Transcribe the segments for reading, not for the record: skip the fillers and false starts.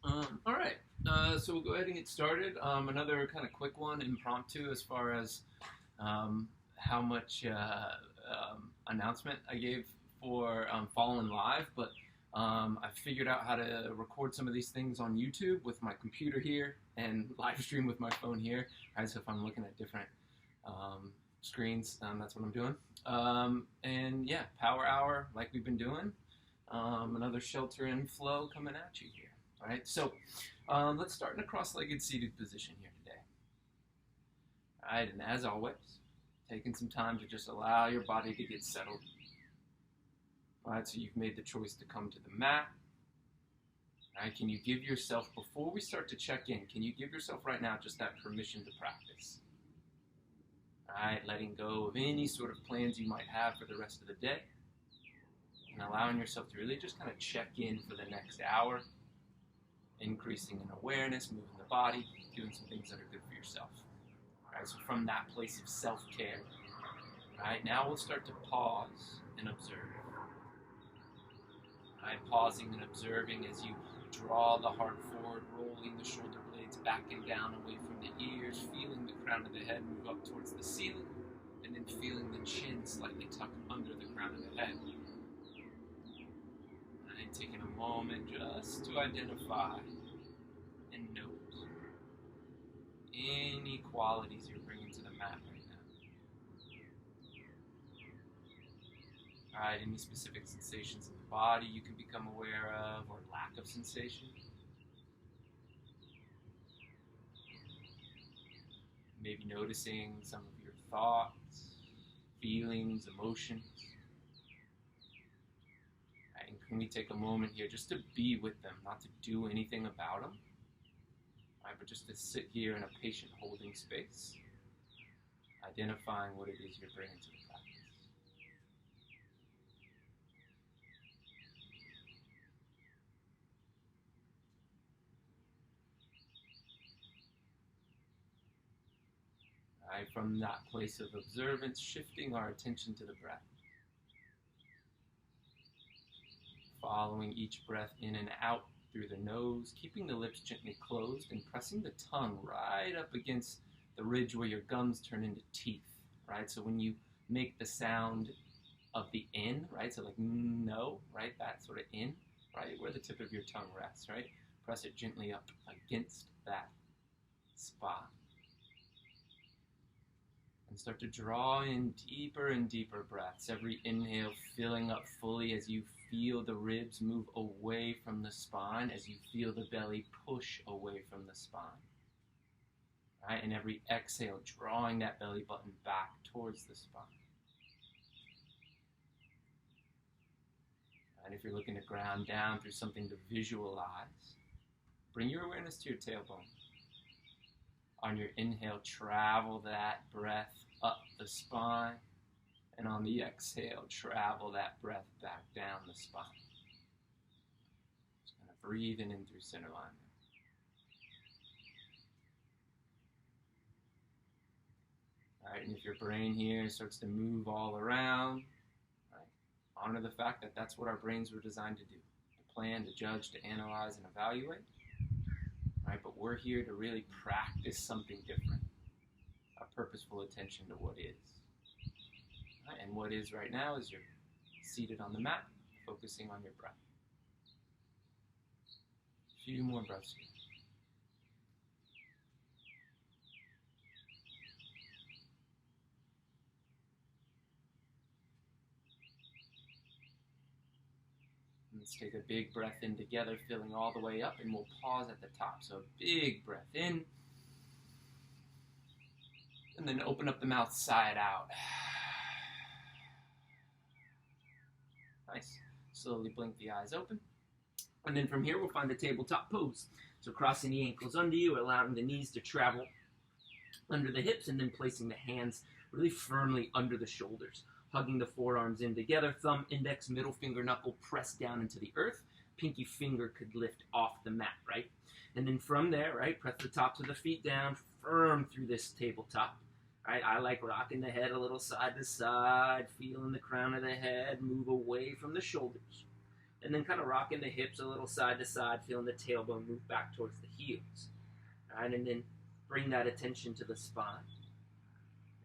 All right. So we'll go ahead and get started. Another kind of quick one, impromptu, as far as how much announcement I gave for following live, but I figured out how to record some of these things on YouTube with my computer here and live stream with my phone here. All right, so if I'm looking at different screens, that's what I'm doing. And yeah, power hour like we've been doing. Another shelter in flow coming at you here. All right, so let's start in a cross-legged seated position here today. All right, and as always, taking some time to just allow your body to get settled. All right, so you've made the choice to come to the mat. All right, can you give yourself, before we start to check in, can you give yourself right now just that permission to practice? All right, letting go of any sort of plans you might have for the rest of the day, and allowing yourself to really just kind of check in for the next hour, increasing in awareness, moving the body, doing some things that are good for yourself. All right, so from that place of self-care, all right, now we'll start to pause and observe. All right, pausing and observing as you draw the heart forward, rolling the shoulder blades back and down away from the ears, feeling the crown of the head move up towards the ceiling, and then feeling the chin slightly tuck under the crown of the head. And taking a moment just to identify and note any qualities you're bringing to the mat right now. All right, any specific sensations in the body you can become aware of, or lack of sensation. Maybe noticing some of your thoughts, feelings, emotions. And can we take a moment here just to be with them, not to do anything about them, right, but just to sit here in a patient holding space, identifying what it is you're bringing to the practice. All right, from that place of observance, shifting our attention to the breath. Following each breath in and out through the nose, keeping the lips gently closed and pressing the tongue right up against the ridge where your gums turn into teeth, right? So when you make the sound of the N, right? So like no, right? That sort of in, right? Where the tip of your tongue rests, right? Press it gently up against that spot. And start to draw in deeper and deeper breaths. Every inhale filling up fully as you feel the ribs move away from the spine, as you feel the belly push away from the spine. Right? And every exhale drawing that belly button back towards the spine. And if you're looking to ground down through something to visualize, bring your awareness to your tailbone. On your inhale, travel that breath up the spine. And on the exhale, travel that breath back down the spine. Just kind of breathing in through center line. All right, and if your brain here starts to move all around, right, honor the fact that that's what our brains were designed to do. To plan, to judge, to analyze, and evaluate. Right, but we're here to really practice something different, a purposeful attention to what is. Right, and what is right now is you're seated on the mat, focusing on your breath. A few more breaths here. Let's take a big breath in together, filling all the way up, and we'll pause at the top. So a big breath in, and then open up the mouth side out. Nice. Slowly blink the eyes open. And then from here, we'll find the tabletop pose. So crossing the ankles under you, allowing the knees to travel under the hips, and then placing the hands really firmly under the shoulders. Hugging the forearms in together, thumb, index, middle finger, knuckle pressed down into the earth. Pinky finger could lift off the mat, right? And then from there, right, press the tops of the feet down, firm through this tabletop. Right, I like rocking the head a little side to side, feeling the crown of the head move away from the shoulders. And then kind of rocking the hips a little side to side, feeling the tailbone move back towards the heels. All right, and then bring that attention to the spine.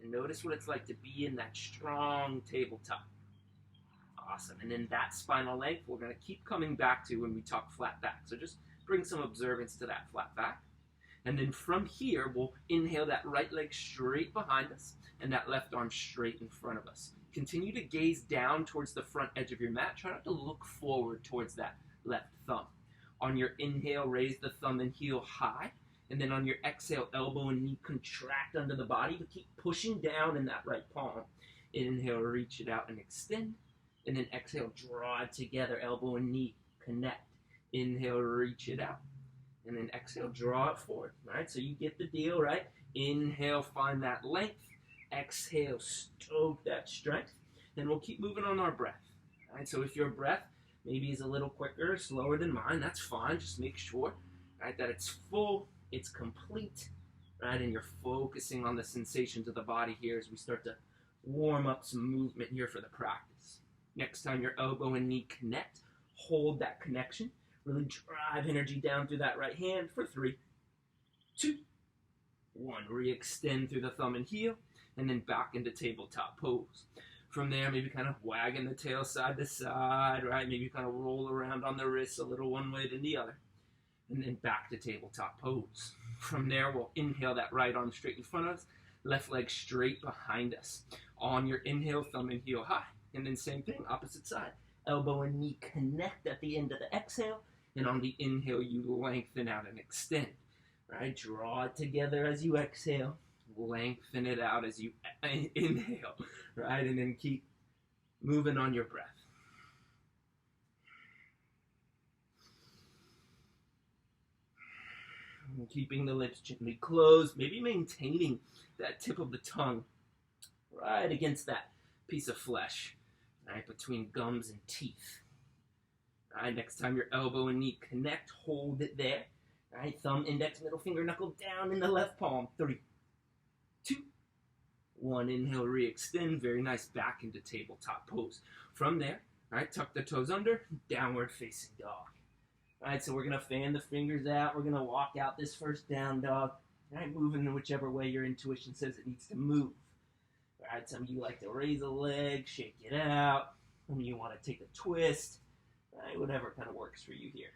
And notice what it's like to be in that strong tabletop. Awesome. And then that spinal length, we're going to keep coming back to when we talk flat back. So just bring some observance to that flat back. And then from here, we'll inhale that right leg straight behind us and that left arm straight in front of us. Continue to gaze down towards the front edge of your mat. Try not to look forward towards that left thumb. On your inhale, raise the thumb and heel high. And then on your exhale, elbow and knee contract under the body, but keep pushing down in that right palm. Inhale, reach it out and extend. And then exhale, draw it together, elbow and knee connect. Inhale, reach it out. And then exhale, draw it forward. All right, so you get the deal, right? Inhale, find that length. Exhale, stoke that strength. Then we'll keep moving on our breath. All right, so if your breath maybe is a little quicker or slower than mine, that's fine. Just make sure, right, that it's full, it's complete, right? And you're focusing on the sensations of the body here as we start to warm up some movement here for the practice. Next time your elbow and knee connect, hold that connection. Really drive energy down through that right hand for 3, 2, 1. Re-extend through the thumb and heel, and then back into tabletop pose. From there, maybe kind of wagging the tail side to side, right? Maybe kind of roll around on the wrists a little one way than the other. And then back to tabletop pose. From there, we'll inhale that right arm straight in front of us, left leg straight behind us. On your inhale, thumb and heel high. And then same thing, opposite side. Elbow and knee connect at the end of the exhale. And on the inhale, you lengthen out and extend. Right? Draw it together as you exhale. Lengthen it out as you inhale. Right? And then keep moving on your breath. And keeping the lips gently closed. Maybe maintaining that tip of the tongue right against that piece of flesh. Right? Between gums and teeth. All right, next time your elbow and knee connect, hold it there. All right, thumb, index, middle finger, knuckle down in the left palm. 3, 2, 1. Inhale, re-extend. Very nice, back into tabletop pose. From there, all right, tuck the toes under, downward facing dog. All right, so we're going to fan the fingers out. We're going to walk out this first down dog. All right, moving in whichever way your intuition says it needs to move. All right, some of you like to raise a leg, shake it out. Some of you want to take a twist. Right, whatever kind of works for you here.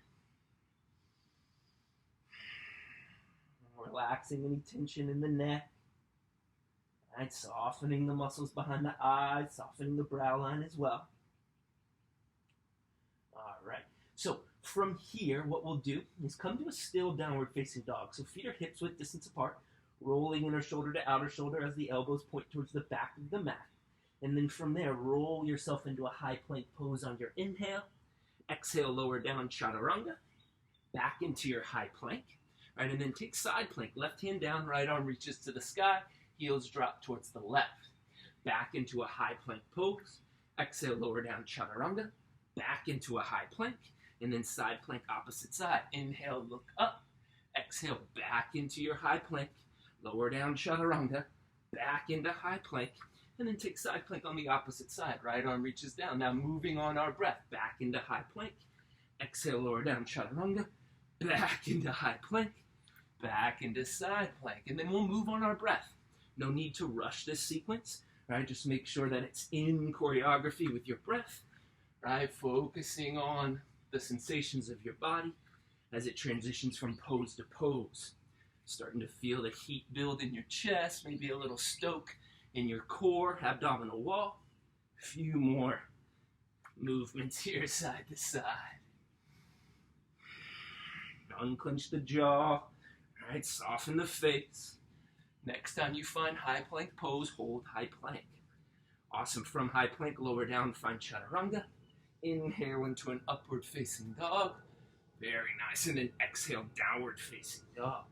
Relaxing any tension in the neck. Right, softening the muscles behind the eyes, softening the brow line as well. All right, so from here, what we'll do is come to a still downward facing dog. So feet are hips width distance apart, rolling inner shoulder to outer shoulder as the elbows point towards the back of the mat. And then from there, roll yourself into a high plank pose on your inhale. Exhale, lower down, chaturanga. Back into your high plank. All right, and then take side plank. Left hand down, right arm reaches to the sky. Heels drop towards the left. Back into a high plank pose. Exhale, lower down, chaturanga. Back into a high plank. And then side plank opposite side. Inhale, look up. Exhale, back into your high plank. Lower down, chaturanga. Back into high plank. And then take side plank on the opposite side. Right arm reaches down. Now moving on our breath. Back into high plank. Exhale, lower down, chaturanga. Back into high plank. Back into side plank. And then we'll move on our breath. No need to rush this sequence. Right? Just make sure that it's in choreography with your breath. Right? Focusing on the sensations of your body as it transitions from pose to pose. Starting to feel the heat build in your chest. Maybe a little stoke in your core, abdominal wall. A few more movements here, side to side. Unclench the jaw. All right, soften the face. Next time you find high plank pose, hold high plank. Awesome. From high plank, lower down, find chaturanga. Inhale into an upward facing dog. Very nice. And then exhale, downward facing dog.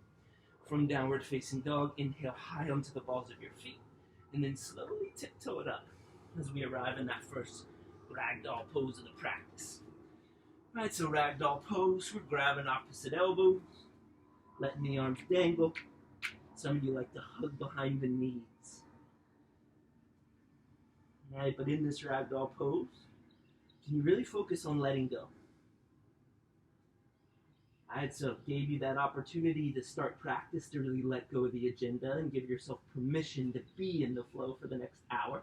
From downward facing dog, inhale high onto the balls of your feet. And then slowly tiptoe it up as we arrive in that first ragdoll pose of the practice. All right, so ragdoll pose, we're grabbing opposite elbows, letting the arms dangle. Some of you like to hug behind the knees. All right, but in this ragdoll pose, can you really focus on letting go? Alright, so gave you that opportunity to start practice to really let go of the agenda and give yourself permission to be in the flow for the next hour.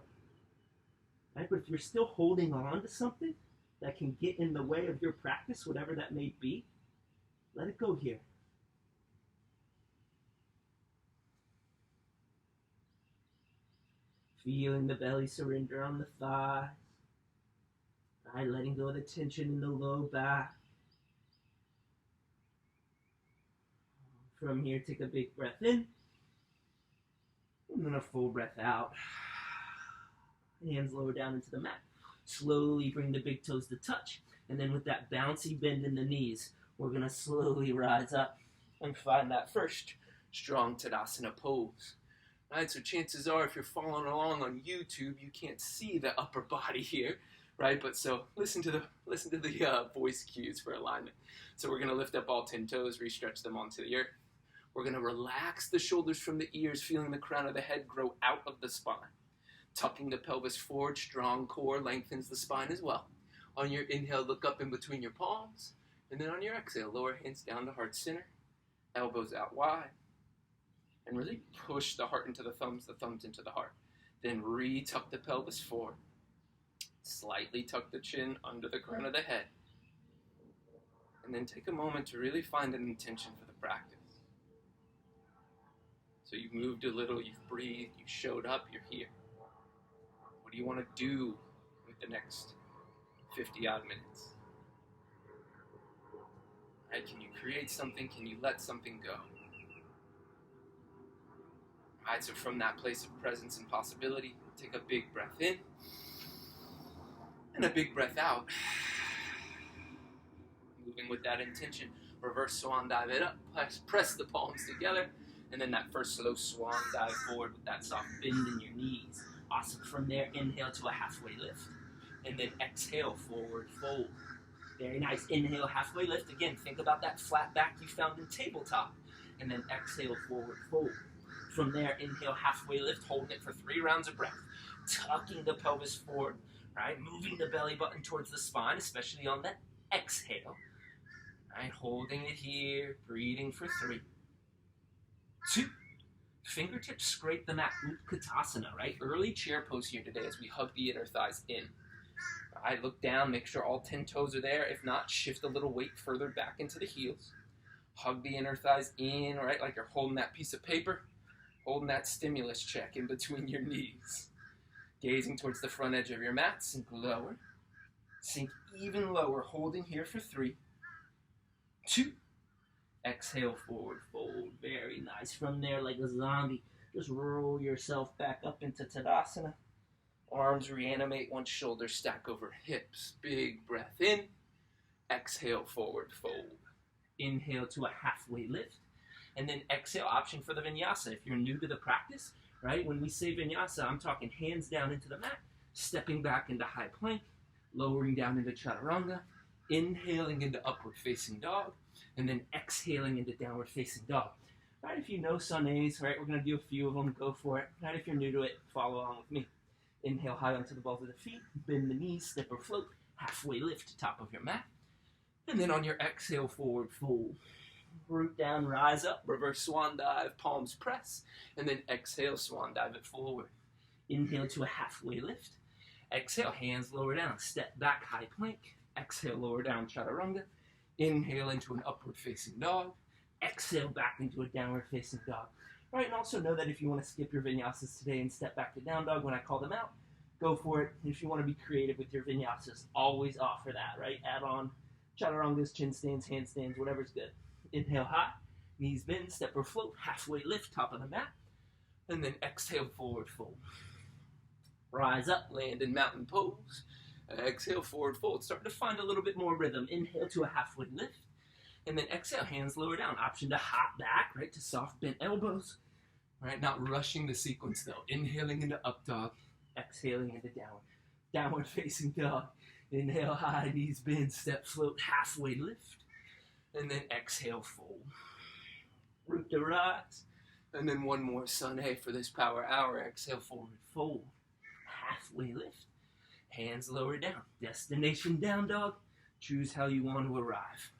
Right? But if you're still holding on to something that can get in the way of your practice, whatever that may be, let it go here. Feeling the belly surrender on the thighs. Right, letting go of the tension in the low back. From here, take a big breath in. And then a full breath out. Hands lower down into the mat. Slowly bring the big toes to touch. And then with that bouncy bend in the knees, we're going to slowly rise up and find that first strong Tadasana pose. Right, so chances are if you're following along on YouTube, you can't see the upper body here, right? But so listen to the voice cues for alignment. So we're going to lift up all 10 toes, re-stretch them onto the earth. We're going to relax the shoulders from the ears, feeling the crown of the head grow out of the spine. Tucking the pelvis forward, strong core lengthens the spine as well. On your inhale, look up in between your palms. And then on your exhale, lower hands down to heart center, elbows out wide. And really push the heart into the thumbs into the heart. Then re-tuck the pelvis forward. Slightly tuck the chin under the crown of the head. And then take a moment to really find an intention for the practice. So you've moved a little, you've breathed, you showed up, you're here. What do you want to do with the next 50 odd minutes? Right, can you create something? Can you let something go? Alright, so from that place of presence and possibility, take a big breath in and a big breath out. Moving with that intention, reverse swan dive it up, press the palms together, and then that first slow swan dive forward with that soft bend in your knees. Awesome. From there, inhale to a halfway lift, and then exhale, forward fold. Very nice. Inhale, halfway lift. Again, think about that flat back you found in tabletop, and then exhale, forward fold. From there, inhale, halfway lift, holding it for 3 rounds of breath. Tucking the pelvis forward, right? Moving the belly button towards the spine, especially on that exhale. Right? Holding it here, breathing for 3, 2. Fingertips scrape the mat, Utkatasana, right? Early chair pose here today as we hug the inner thighs in. All right, look down, make sure all 10 toes are there. If not, shift a little weight further back into the heels. Hug the inner thighs in, right? Like you're holding that piece of paper. Holding that stimulus check in between your knees. Gazing towards the front edge of your mat, sink lower. Sink even lower, holding here for 3, 2. Exhale, forward fold. Very nice. From there, like a zombie, just roll yourself back up into Tadasana. Arms reanimate, one shoulder stack over hips. Big breath in. Exhale, forward fold. Inhale to a halfway lift. And then exhale, option for the Vinyasa. If you're new to the practice, right, when we say Vinyasa, I'm talking hands down into the mat, stepping back into high plank, lowering down into Chaturanga, inhaling into upward facing dog, and then exhaling into downward facing dog. Right, if you know Sundays, right, we're going to do a few of them, go for it. Right, if you're new to it, follow along with me. Inhale high onto the balls of the feet, bend the knees, step or float, halfway lift, top of your mat. And then on your exhale, forward fold. Root down, rise up, reverse swan dive, palms press, and then exhale, swan dive it forward. Inhale to a halfway lift. Exhale, hands lower down, step back, high plank. Exhale, lower down, Chaturanga. Inhale into an upward facing dog. Exhale back into a downward facing dog. All right, and also know that if you want to skip your vinyasas today and step back to down dog when I call them out, go for it. And if you want to be creative with your vinyasas, always offer that, right? Add on Chaturangas, chin stands, handstands, whatever's good. Inhale high, knees bend, step or float, halfway lift, top of the mat, and then exhale, forward fold. Rise up, land in mountain pose. Exhale, forward fold. Start to find a little bit more rhythm. Inhale to a halfway lift, and then exhale, hands lower down. Option to hop back, right, to soft bent elbows. Right, not rushing the sequence though. Inhaling into up dog, exhaling into downward facing dog. Inhale high, knees bend, step float, halfway lift. And then exhale, fold. Root to rise. And then one more sun for this power hour. Exhale, forward fold. Halfway lift. Hands lower down. Destination down dog. Choose how you want to arrive.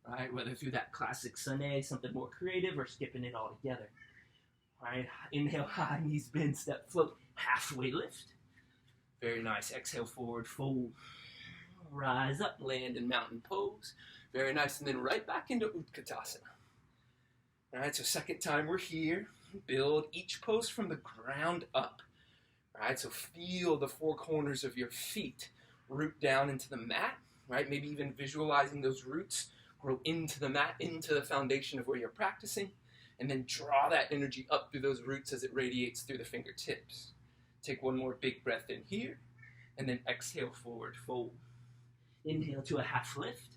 right? Whether through that classic sunny, something more creative, or skipping it all together. All right, inhale, high knees bend, step, float, halfway lift. Very nice. Exhale, forward fold. Rise up, land in mountain pose. Very nice, and then right back into Utkatasana. All right, so second time we're here. Build each pose from the ground up. All right, so feel the four corners of your feet root down into the mat, right? Maybe even visualizing those roots grow into the mat, into the foundation of where you're practicing, and then draw that energy up through those roots as it radiates through the fingertips. Take one more big breath in here, and then exhale, forward fold. Inhale to a half lift,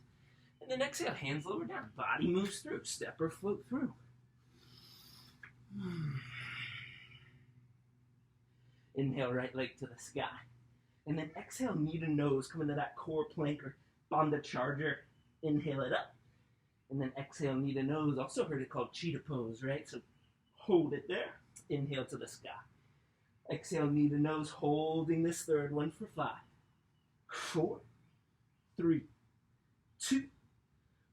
and then exhale, hands lower down. Body moves through, step or float through. Inhale, right leg to the sky. And then exhale, knee to nose, come into that core plank or bandha charger. Inhale it up. And then exhale, knee to nose. Also heard it called cheetah pose, right? So hold it there. Inhale to the sky. Exhale, knee to nose, holding this third one for 5, 4, 3, 2,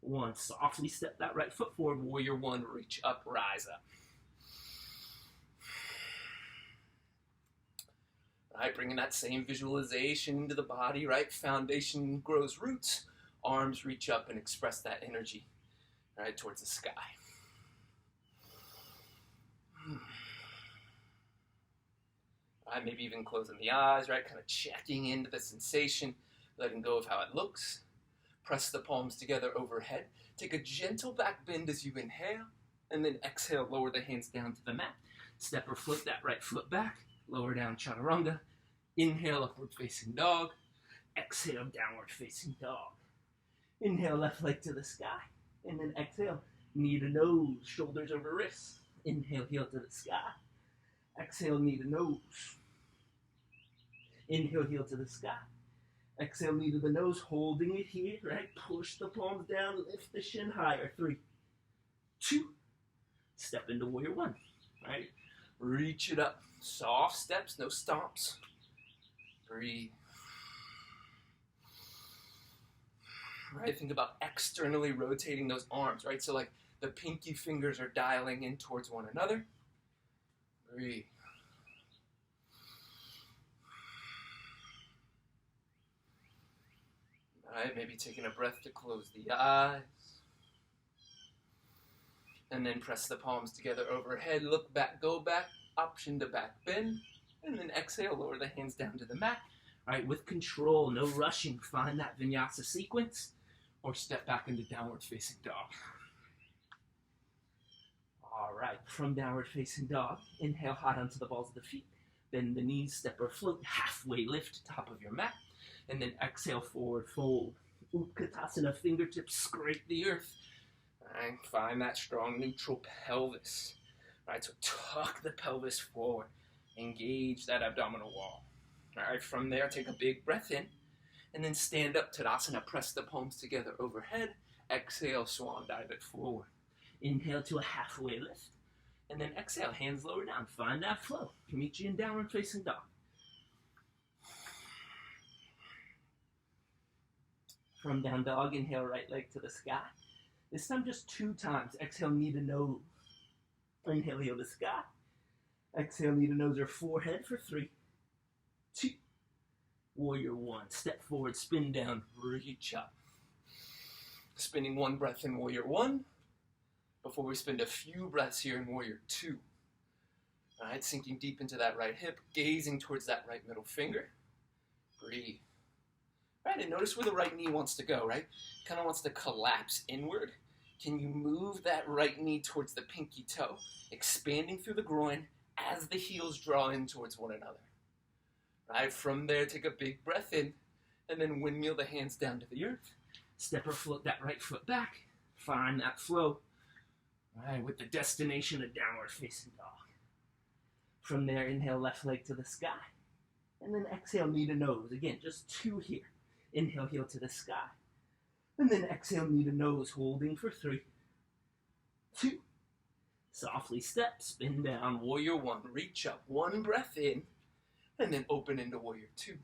1. Softly step that right foot forward. Warrior one, reach up, rise up. Right, bringing that same visualization into the body, right? Foundation grows roots. Arms reach up and express that energy, right, towards the sky. Right, maybe even closing the eyes, right? Kind of checking into the sensation, letting go of how it looks. Press the palms together overhead. Take a gentle back bend as you inhale, and then exhale, lower the hands down to the mat. Step or float that right foot back. Lower down, chaturanga. Inhale, upward facing dog. Exhale, downward facing dog. Inhale, left leg to the sky. And then exhale, knee to nose, shoulders over wrists. Inhale, heel to the sky. Exhale, knee to nose. Inhale, heel to the sky. Exhale, knee to the nose, holding it here, right? Push the palms down, lift the shin higher. 3, 2, step into warrior one, right? Reach it up. Soft steps, no stomps. Breathe. Right, think about externally rotating those arms, right? So like the pinky fingers are dialing in towards one another. Breathe. All right, maybe taking a breath to close the eyes. And then press the palms together overhead, look back, go back, option to back bend, and then exhale, lower the hands down to the mat. All right, with control, no rushing, find that vinyasa sequence, or step back into downward facing dog. All right, from downward facing dog, inhale high onto the balls of the feet, bend the knees, step or float, halfway lift, top of your mat, and then exhale, forward fold. Utkatasana, fingertips scrape the earth. All right, find that strong neutral pelvis. All right, so tuck the pelvis forward. Engage that abdominal wall. All right, from there, take a big breath in, and then stand up, Tadasana. Press the palms together overhead. Exhale, swan dive it forward. Inhale to a halfway lift, and then exhale, hands lower down. Find that flow. Meet you in downward facing dog. From down dog, inhale, right leg to the sky. This time just 2 times. Exhale, knee to nose. Inhale, heel to sky. Exhale, knee to nose or forehead for 3, 2, warrior one. Step forward, spin down, reach up. Spinning 1 breath in warrior one before we spend a few breaths here in warrior two. All right, sinking deep into that right hip, gazing towards that right middle finger. Breathe. All right, and notice where the right knee wants to go, right? Kind of wants to collapse inward. Can you move that right knee towards the pinky toe, expanding through the groin as the heels draw in towards one another? Right, from there, take a big breath in, and then windmill the hands down to the earth. Step or float that right foot back. Find that flow. All right, with the destination of downward facing dog. From there, inhale, left leg to the sky. And then exhale, knee to nose. Again, just 2 here. Inhale, heel to the sky. And then exhale, knee to nose, holding for 3, 2. Softly step, spin down, warrior one. Reach up, 1 breath in, and then open into warrior two.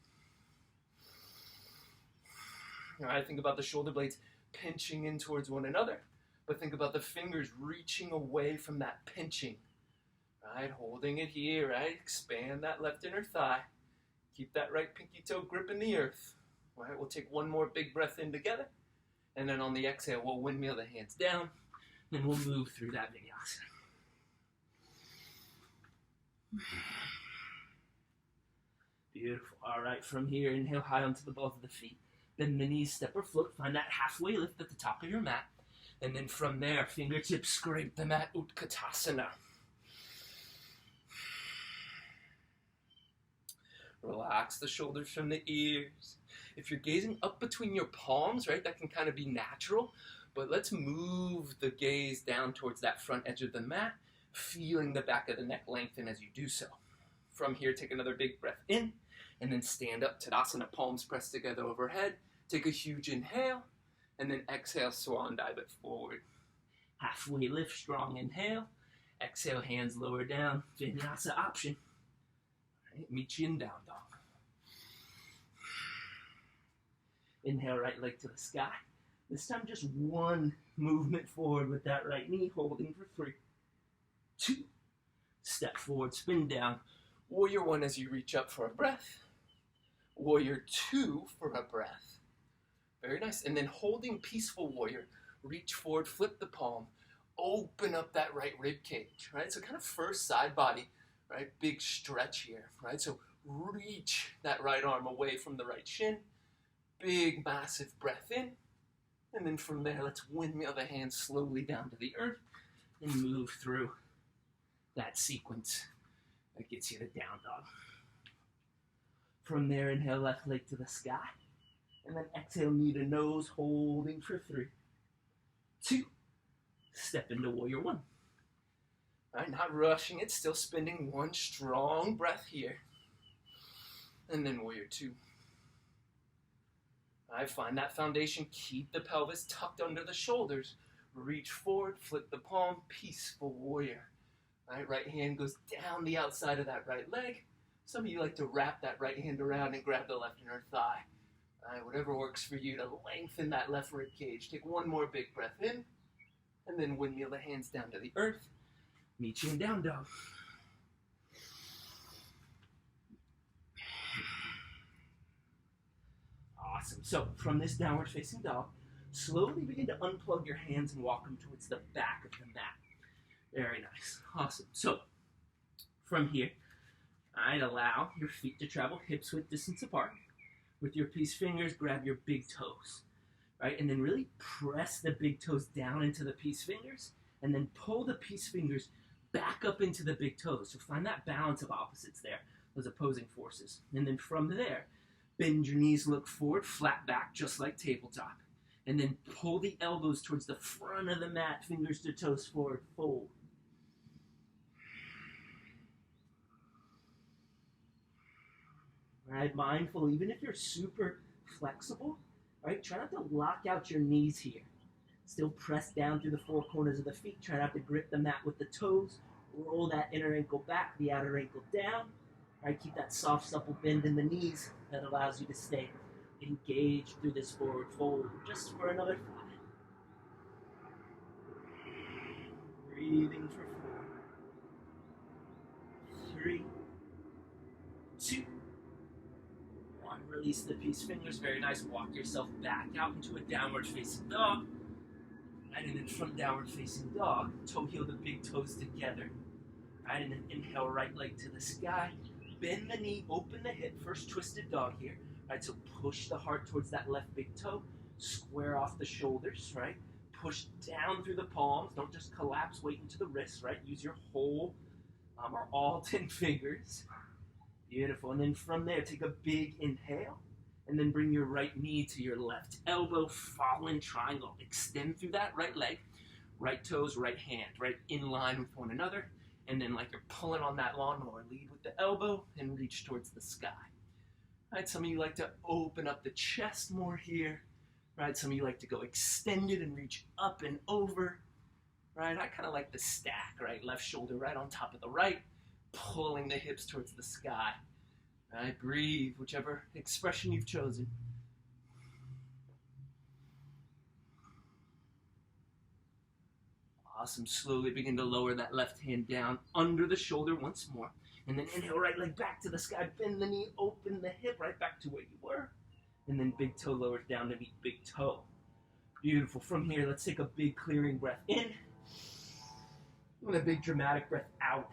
All right, think about the shoulder blades pinching in towards one another. But think about the fingers reaching away from that pinching. Right, holding it here, right? Expand that left inner thigh. Keep that right pinky toe gripping the earth. All right, we'll take one more big breath in together. And then on the exhale, we'll windmill the hands down. Then we'll move through that vinyasa. Beautiful. All right, from here, inhale high onto the balls of the feet. Bend the knees, step or float. Find that halfway lift at the top of your mat. And then from there, fingertips scrape the mat, Utkatasana. Relax the shoulders from the ears. If you're gazing up between your palms, right, that can kind of be natural. But let's move the gaze down towards that front edge of the mat, feeling the back of the neck lengthen as you do so. From here, take another big breath in, and then stand up, Tadasana, palms pressed together overhead. Take a huge inhale, and then exhale, swan dive it forward. Halfway lift, strong inhale. Exhale, hands lower down, Vinyasa option. Right, meet chin down dog. Inhale, right leg to the sky. This time just one movement forward with that right knee, holding for 3, 2. Step forward, spin down. Warrior 1 as you reach up for a breath. Warrior 2 for a breath. Very nice. And then holding peaceful warrior, reach forward, flip the palm, open up that right rib cage, right? So kind of first side body, right? Big stretch here, right? So reach that right arm away from the right shin. Big, massive breath in. And then from there, let's windmill the hands slowly down to the earth and move through that sequence that gets you to down dog. From there, inhale left leg to the sky. And then exhale, knee to nose, holding for 3, 2. Step into warrior 1. All right, not rushing it, still spending one strong breath here. And then warrior 2. All right, find that foundation, keep the pelvis tucked under the shoulders. Reach forward, flip the palm, peaceful warrior. All right hand goes down the outside of that right leg. Some of you like to wrap that right hand around and grab the left inner thigh. All right, whatever works for you to lengthen that left rib cage. Take one more big breath in, and then windmill the hands down to the earth. Meet you in down dog. Awesome. So from this downward facing dog, slowly begin to unplug your hands and walk them towards the back of the mat. Very nice. Awesome. So from here, I'd allow your feet to travel hips width distance apart. With your peace fingers, grab your big toes, right? And then really press the big toes down into the peace fingers, and then pull the peace fingers back up into the big toes. So find that balance of opposites there, those opposing forces. And then from there, bend your knees, look forward, flat back, just like tabletop. And then pull the elbows towards the front of the mat, fingers to toes forward, fold. Right, mindful, even if you're super flexible, right, try not to lock out your knees here. Still press down through the 4 corners of the feet. Try not to grip the mat with the toes. Roll that inner ankle back, the outer ankle down. Right, keep that soft, supple bend in the knees that allows you to stay engaged through this forward fold. Just for another 5. Breathing for 4, 3, 2, 1. Release the peace fingers. Very nice. Walk yourself back out into a downward facing dog. Right, and then from downward facing dog, toe heel the big toes together. Right, and then inhale, right leg to the sky. Bend the knee, open the hip. First twisted dog here. Right, so push the heart towards that left big toe. Square off the shoulders, right? Push down through the palms. Don't just collapse, weight into the wrists, right? Use your whole or all 10 fingers. Beautiful. And then from there, take a big inhale. And then bring your right knee to your left elbow. Fall in triangle. Extend through that right leg. Right toes, right hand, right in line with one another. And then like you're pulling on that lawnmower, lead with the elbow and reach towards the sky. Right, some of you like to open up the chest more here. Right, some of you like to go extended and reach up and over. Right, I kind of like the stack, right? Left shoulder right on top of the right, pulling the hips towards the sky. Right, breathe, whichever expression you've chosen. Awesome. Slowly begin to lower that left hand down under the shoulder once more. And then inhale, right leg back to the sky. Bend the knee, open the hip right back to where you were. And then big toe lowers down to meet big toe. Beautiful. From here, let's take a big clearing breath in. And a big dramatic breath out.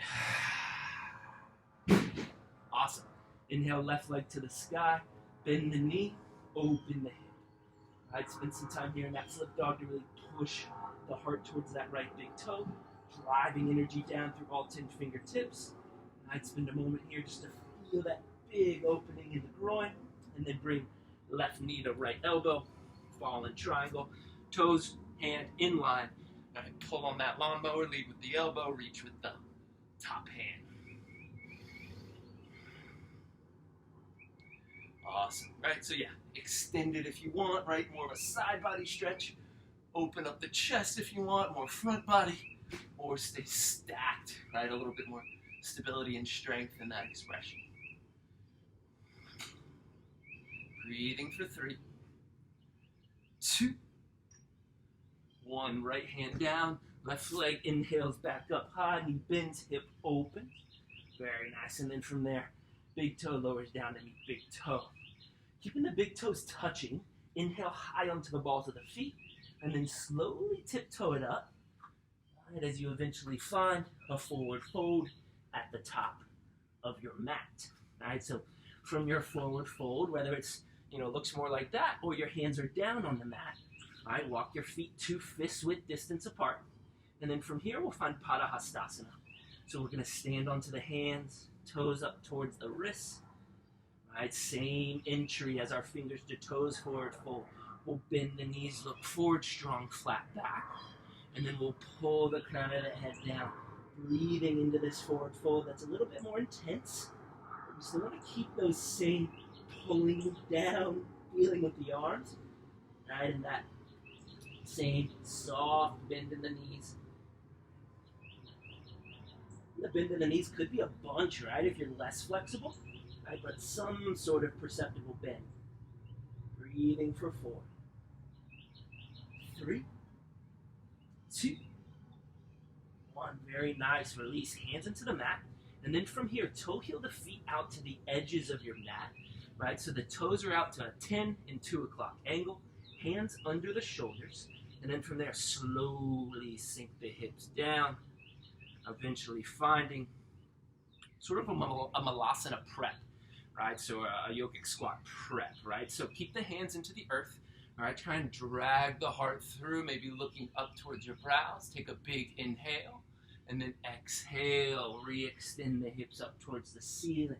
Awesome. Inhale, left leg to the sky. Bend the knee, open the hip. All right, spend some time here in that flip dog to really push the heart towards that right big toe, driving energy down through all 10 fingertips. I'd spend a moment here just to feel that big opening in the groin, and then bring left knee to right elbow, fall in triangle, toes, hand in line. All right, pull on that lawnmower, lead with the elbow, reach with the top hand. Awesome, right? So yeah, extend it if you want, right? More of a side body stretch. Open up the chest if you want, more front body, or stay stacked, right? A little bit more stability and strength in that expression. Breathing for 3, 2, 1. Right hand down, left leg inhales back up high, knee bends, hip open. Very nice. And then from there, big toe lowers down to meet big toe. Keeping the big toes touching, inhale high onto the balls of the feet, and then slowly tiptoe it up. And as you eventually find a forward fold at the top of your mat. All right, so from your forward fold, whether it's, looks more like that, or your hands are down on the mat, all right, walk your feet 2 fists width distance apart. And then from here, we'll find Padahastasana. So we're gonna stand onto the hands, toes up towards the wrists. All right, same entry as our fingers to toes, forward fold. We'll bend the knees, look forward, strong, flat back. And then we'll pull the crown of the head down, breathing into this forward fold that's a little bit more intense. We still want to keep those same pulling down feeling with the arms, right? And that same soft bend in the knees. The bend in the knees could be a bunch, right? If you're less flexible, right? But some sort of perceptible bend. Breathing for 4, 3, 2, 1. Very nice. Release. Hands into the mat. And then from here, toe heel the feet out to the edges of your mat. Right? So the toes are out to a 10 and 2 o'clock angle. Hands under the shoulders. And then from there, slowly sink the hips down. Eventually finding sort of a malasana prep. Right? So a yogic squat prep. Right? So keep the hands into the earth. All right, try and drag the heart through, maybe looking up towards your brows. Take a big inhale, and then exhale. Re-extend the hips up towards the ceiling.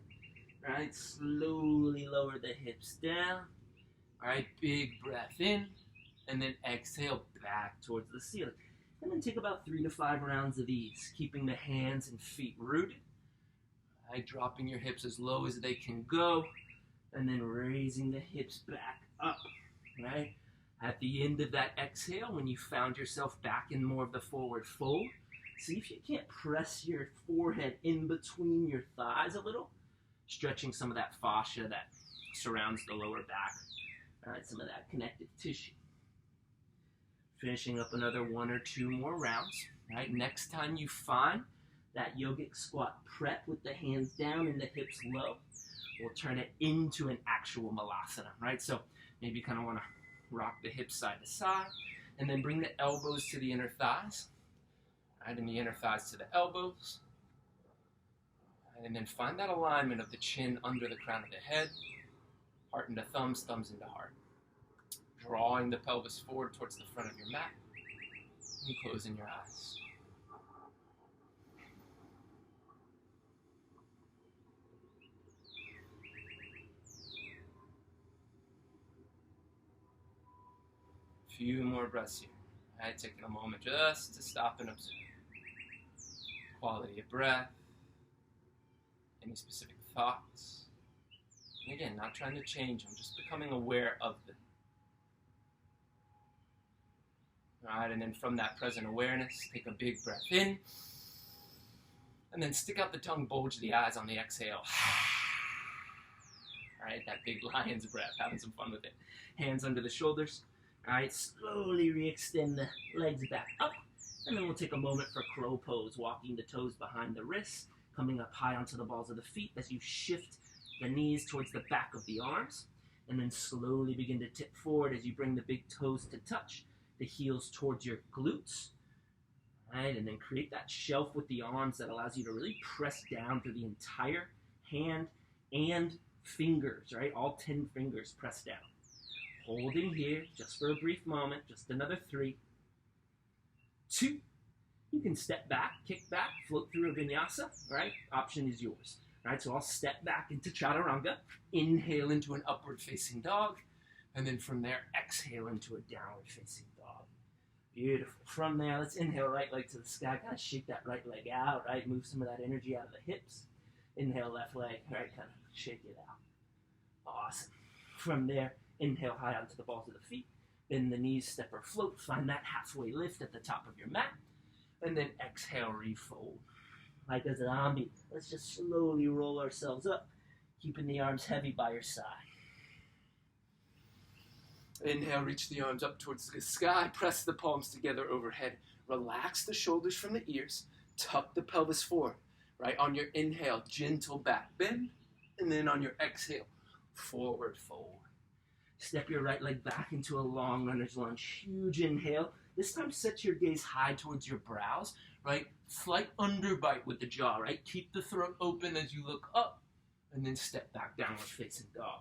All right, slowly lower the hips down. All right, big breath in, and then exhale back towards the ceiling. And then take about 3 to 5 rounds of these, keeping the hands and feet rooted. All right, dropping your hips as low as they can go, and then raising the hips back up. Right? At the end of that exhale, when you found yourself back in more of the forward fold, see if you can't press your forehead in between your thighs a little, stretching some of that fascia that surrounds the lower back. All right, some of that connective tissue. Finishing up another 1 or 2 more rounds. Right? Next time you find that yogic squat prep with the hands down and the hips low, we'll turn it into an actual malasana. Right? So maybe you kind of want to rock the hips side to side, and then bring the elbows to the inner thighs, right, and the inner thighs to the elbows, right, and then find that alignment of the chin under the crown of the head, heart into thumbs, thumbs into heart. Drawing the pelvis forward towards the front of your mat, and closing your eyes. Few more breaths here. All right, taking a moment just to stop and observe. Quality of breath. Any specific thoughts. And again, not trying to change them, just becoming aware of them. All right, and then from that present awareness, take a big breath in. And then stick out the tongue, bulge the eyes on the exhale. All right, that big lion's breath, having some fun with it. Hands under the shoulders. All right, slowly re-extend the legs back up, And then we'll take a moment for crow pose, walking the toes behind the wrists, coming up high onto the balls of the feet as you shift the knees towards the back of the arms, and then slowly begin to tip forward as you bring the big toes to touch, the heels towards your glutes, right? And then create that shelf with the arms that allows you to really press down through the entire hand and fingers, right? All 10 fingers press down. Holding here just for a brief moment, just another 3, 2. You can step back, kick back, float through a vinyasa, right? Option is yours. Right, so I'll step back into chaturanga, inhale into an upward facing dog, and then from there, exhale into a downward facing dog. Beautiful. From there, let's inhale right leg to the sky, kind of shake that right leg out, right? Move some of that energy out of the hips. Inhale left leg, right? Kind of shake it out. Awesome. From there, inhale high onto the balls of the feet, bend the knees, step or float, find that halfway lift at the top of your mat, and then exhale, refold. Like a zombie. Let's just slowly roll ourselves up, keeping the arms heavy by your side. Inhale, reach the arms up towards the sky, press the palms together overhead, relax the shoulders from the ears, tuck the pelvis forward, right? On your inhale, gentle back bend, and then on your exhale, forward fold. Step your right leg back into a long runner's lunge. Huge inhale. This time set your gaze high towards your brows, right? Slight underbite with the jaw, right? Keep the throat open as you look up, and then step back downward facing dog.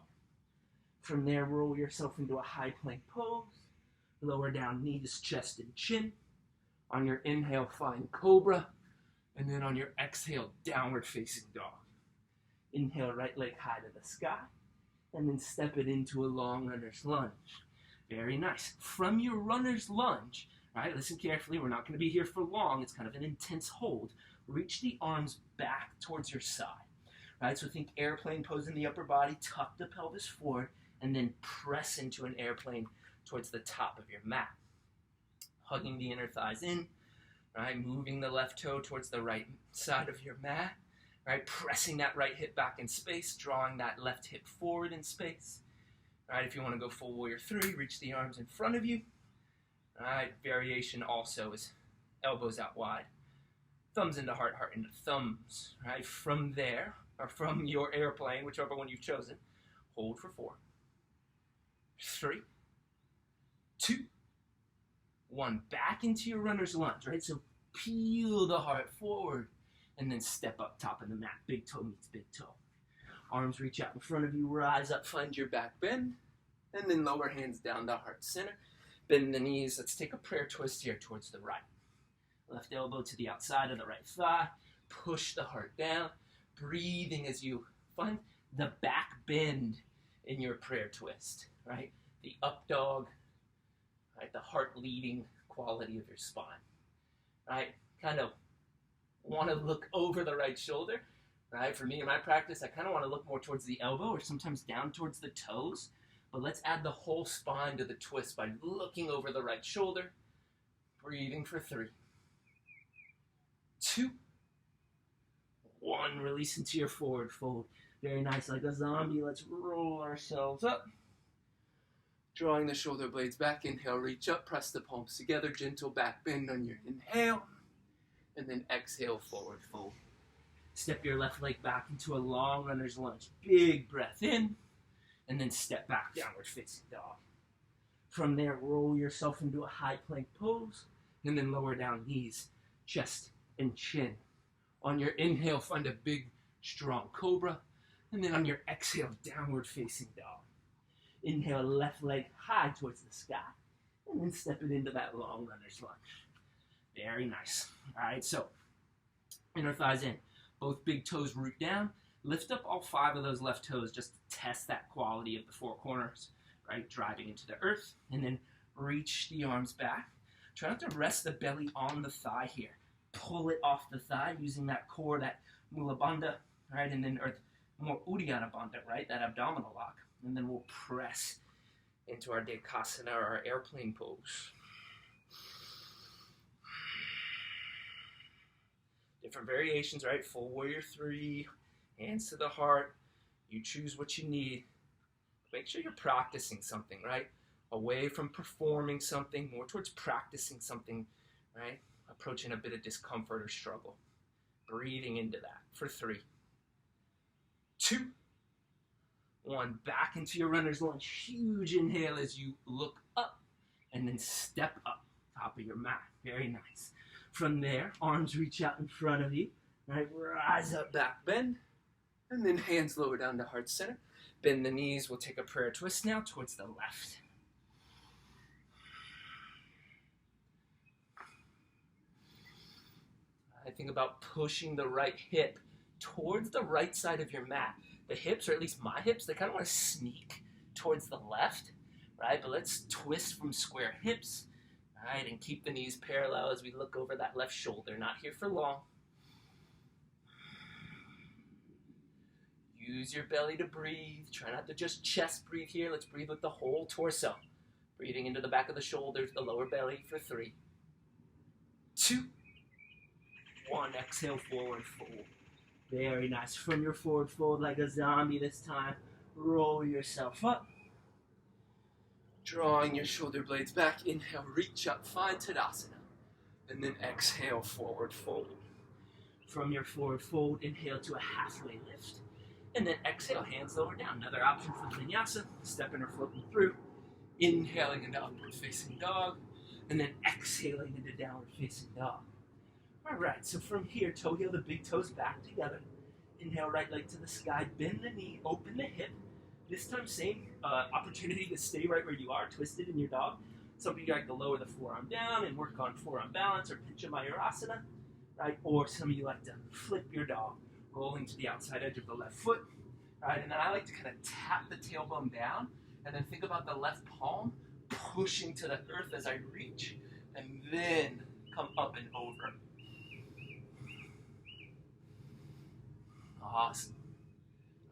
From there, roll yourself into a high plank pose. Lower down knees, chest, and chin. On your inhale, find cobra, and then on your exhale, downward facing dog. Inhale, right leg high to the sky, and then step it into a long runner's lunge. Very nice. From your runner's lunge, right, listen carefully, we're not going to be here for long, it's kind of an intense hold. Reach the arms back towards your side, right? So think airplane pose in the upper body, tuck the pelvis forward, and then press into an airplane towards the top of your mat. Hugging the inner thighs in, right? Moving the left toe towards the right side of your mat, right? Pressing that right hip back in space, drawing that left hip forward in space. Right, if you want to go full warrior 3, reach the arms in front of you. All right, variation also is elbows out wide. Thumbs into heart, heart into thumbs. Right, from there, or from your airplane, whichever one you've chosen, hold for 4, 3, 2, 1. Back into your runner's lunge, right? So peel the heart forward, and then step up top of the mat. Big toe meets big toe. Arms reach out in front of you, rise up, find your back bend, and then lower hands down to heart center. Bend the knees. Let's take a prayer twist here towards the right. Left elbow to the outside of the right thigh. Push the heart down. Breathing as you find the back bend in your prayer twist, right? The up dog, right? The heart leading quality of your spine, right? Kind of want to look over the right shoulder. Right, for me in my practice, I kind of want to look more towards the elbow or sometimes down towards the toes. But let's add the whole spine to the twist by looking over the right shoulder. Breathing for 3, 2, 1. Release into your forward fold. Very nice, like a zombie. Let's roll ourselves up. Drawing the shoulder blades back. Inhale, reach up, press the palms together. Gentle back bend on your inhale. And then exhale, forward fold. Step your left leg back into a long runner's lunge. Big breath in, and then step back, downward facing dog. From there, roll yourself into a high plank pose, and then lower down knees, chest, and chin. On your inhale, find a big, strong cobra, and then on your exhale, downward facing dog. Inhale, left leg high towards the sky, and then step it into that long runner's lunge. Very nice. All right, so inner thighs in. Both big toes root down. Lift up all 5 of those left toes just to test that quality of the 4 corners, right? Driving into the earth. And then reach the arms back. Try not to rest the belly on the thigh here. Pull it off the thigh using that core, that mula bandha, right? And then, or more uddiyana bandha, right? That abdominal lock. And then we'll press into our dekasana, or our airplane pose. Different variations, right? Full warrior 3, hands to the heart. You choose what you need. Make sure you're practicing something, right? Away from performing something, more towards practicing something, right? approaching a bit of discomfort or struggle. Breathing into that for 3, 2, 1. Back into your runner's lunge. Huge inhale as you look up and then step up, top of your mat. Very nice. From there, arms reach out in front of you. Right, rise up, back bend, and then hands lower down to heart center. Bend the knees. We'll take a prayer twist now towards the left. I think about pushing the right hip towards the right side of your mat. The hips, or at least my hips, they kind of want to sneak towards the left, right? But let's twist from square hips, right? And keep the knees parallel as we look over that left shoulder. Not here for long. Use your belly to breathe. Try not to just chest breathe here. Let's breathe with the whole torso. Breathing into the back of the shoulders, the lower belly for 3, 2, 1. Exhale, forward fold. Very nice. From your forward fold, like a zombie this time, roll yourself up. Drawing your shoulder blades back. Inhale, reach up, find Tadasana. And then exhale, forward fold. From your forward fold, inhale to a halfway lift. And then exhale, hands lower down. Another option for Vinyasa, stepping or floating through. Inhaling into upward facing dog. And then exhaling into downward facing dog. All right, so from here, toe heel the big toes back together. Inhale, right leg to the sky, bend the knee, open the hip. This time, same opportunity to stay right where you are, twisted in your dog. Some of you like to lower the forearm down and work on forearm balance or Pincha Mayurasana, right? Or some of you like to flip your dog, rolling to the outside edge of the left foot, right? And then I like to kind of tap the tailbone down and then think about the left palm pushing to the earth as I reach, and then come up and over. Awesome.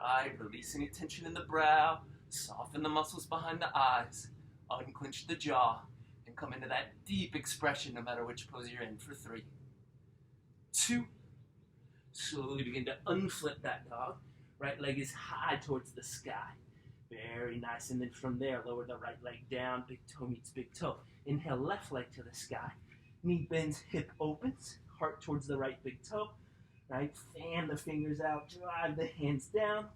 Alright, release any tension in the brow, soften the muscles behind the eyes, unclench the jaw, and come into that deep expression no matter which pose you're in for 3, 2. Slowly begin to unflip that dog. Right leg is high towards the sky. Very nice. And then from there, lower the right leg down, big toe meets big toe. Inhale, left leg to the sky. Knee bends, hip opens, heart towards the right big toe. Right, fan the fingers out, drive the hands down,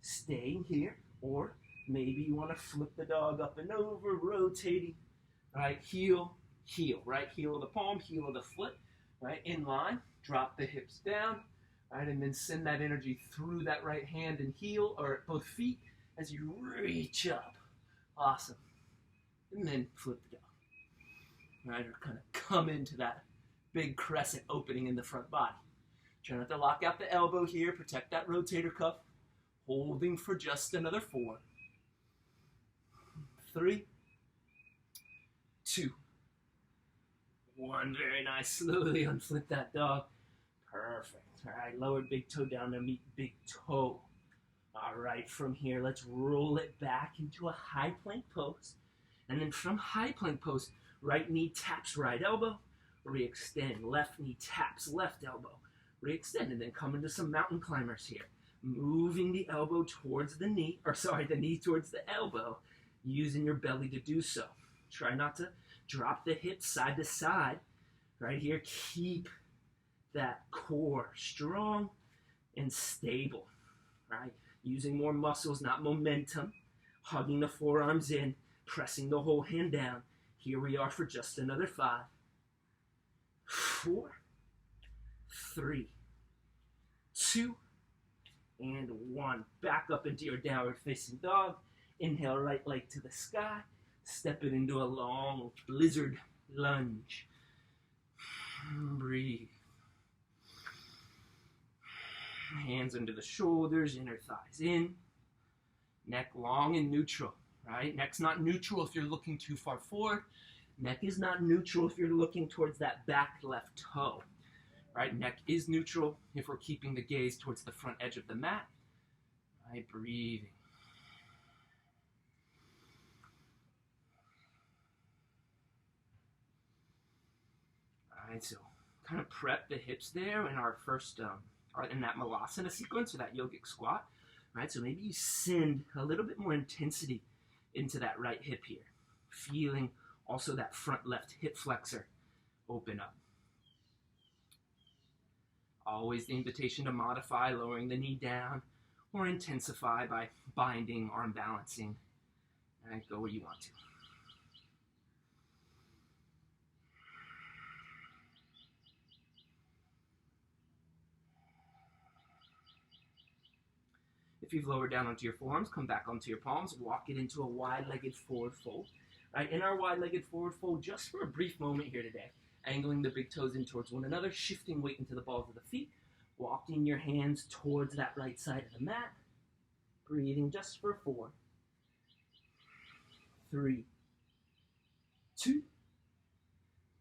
staying here, or maybe you want to flip the dog up and over, rotating, right, heel, right, heel of the palm, heel of the foot, right, in line, drop the hips down, right, and then send that energy through that right hand and heel, or both feet, as you reach up. Awesome. And then flip the dog, right, or kind of come into that big crescent opening in the front body. Try not to lock out the elbow here. Protect that rotator cuff. Holding for just another 4, 3, 2, 1. Very nice. Slowly unflip that dog. Perfect. All right, lower big toe down to meet big toe. All right, from here, let's roll it back into a high plank pose. And then from high plank pose, right knee taps right elbow. Re-extend. Left knee taps left elbow. Re-extend, and then come into some mountain climbers here. Moving the elbow towards the knee, the knee towards the elbow, using your belly to do so. Try not to drop the hips side to side. Right here, keep that core strong and stable, right? Using more muscles, not momentum. Hugging the forearms in, pressing the whole hand down. Here we are for just another 5, 4, 3, 2, and 1. Back up into your downward facing dog. Inhale, right leg to the sky. Step it into a long lizard lunge. Breathe. Hands under the shoulders, inner thighs in. Neck long and neutral, right? Neck's not neutral if you're looking too far forward. Neck is not neutral if you're looking towards that back left toe. Right, neck is neutral if we're keeping the gaze towards the front edge of the mat. Right, breathing. All right, so kind of prep the hips there in our first, in that Malasana sequence or that yogic squat. Right, so maybe you send a little bit more intensity into that right hip here. Feeling also that front left hip flexor open up. Always the invitation to modify, lowering the knee down, or intensify by binding, arm balancing. All right, go where you want to. If you've lowered down onto your forearms, come back onto your palms, walk it into a wide-legged forward fold. Right, in our wide-legged forward fold, just for a brief moment here today, angling the big toes in towards one another, shifting weight into the balls of the feet, walking your hands towards that right side of the mat, breathing just for 4, 3, 2,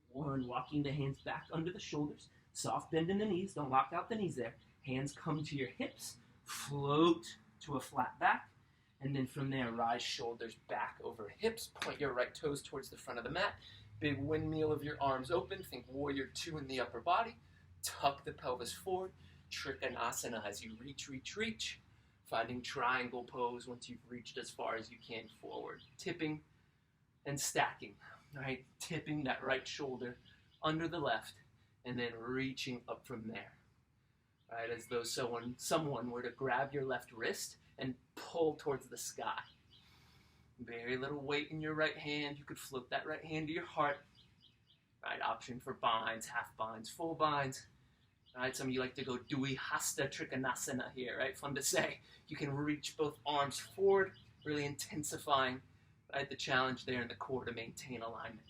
1. Walking the hands back under the shoulders, soft bend in the knees, don't lock out the knees there. Hands come to your hips, float to a flat back, and then from there, rise shoulders back over hips, point your right toes towards the front of the mat, big windmill of your arms open, think warrior 2 in the upper body, tuck the pelvis forward, Trikonasana as you reach, finding triangle pose once you've reached as far as you can forward, tipping and stacking, right? Tipping that right shoulder under the left, and then reaching up from there. Right, as though someone were to grab your left wrist and pull towards the sky. Very little weight in your right hand. You could float that right hand to your heart. Right, option for binds, half binds, full binds. Right, some of you like to go Dui Hasta Trikonasana here, right? Fun to say. You can reach both arms forward, really intensifying, right, the challenge there in the core to maintain alignment.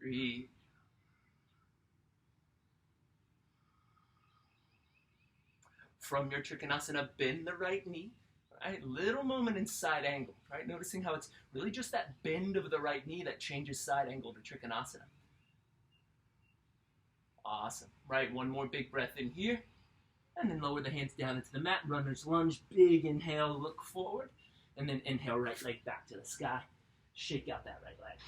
Breathe. From your Trikonasana, bend the right knee, right? Little moment in side angle, right? Noticing how it's really just that bend of the right knee that changes side angle to Trikonasana. Awesome, right? One more big breath in here, and then lower the hands down into the mat, runner's lunge, big inhale, look forward, and then inhale, right leg back to the sky, shake out that right leg.